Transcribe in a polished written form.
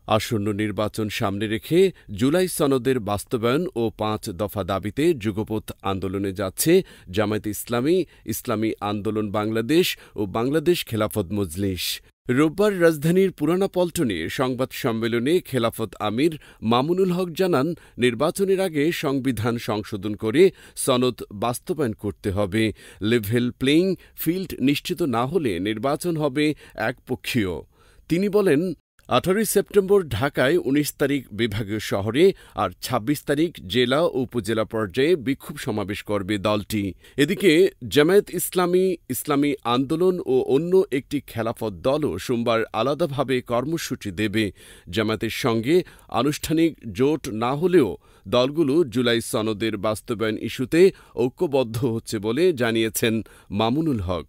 আসন্ন নির্বাচন সামনে রেখে জুলাই সনদের বাস্তবায়ন ও ৫ দফা দাবিতে যুগপৎ আন্দোলনে যাচ্ছে জামায়াতে ইসলামী, ইসলামী আন্দোলন বাংলাদেশ ও বাংলাদেশ খেলাফত মজলিস। রোববার রাজধানীর পুরানা পল্টনে সংবাদ সম্মেলনে খেলাফত আমির মামুনুল হক জানান, নির্বাচনের আগে সংবিধান সংশোধন করে সনদ বাস্তবায়ন করতে হবে। লেভেল প্লেইং ফিল্ড নিশ্চিত না হলে নির্বাচন হবে একপক্ষীয়। তিনি বলেন, ১৮ সেপ্টেম্বর ঢাকায়, ১৯ তারিখ বিভাগীয় শহরে আর ২৬ তারিখ জেলা ও উপজেলা পর্যায়ে বিক্ষোভ সমাবেশ করবে দলটি। এদিকে জামায়াত ইসলামী, ইসলামী আন্দোলন ও অন্য একটি খেলাফত দলও সোমবার আলাদাভাবে কর্মসূচি দেবে। জামায়াতের সঙ্গে আনুষ্ঠানিক জোট না হলেও দলগুলো জুলাই সনদের বাস্তবায়ন ইস্যুতে ঐক্যবদ্ধ হচ্ছে বলে জানিয়েছেন মামুনুল হক।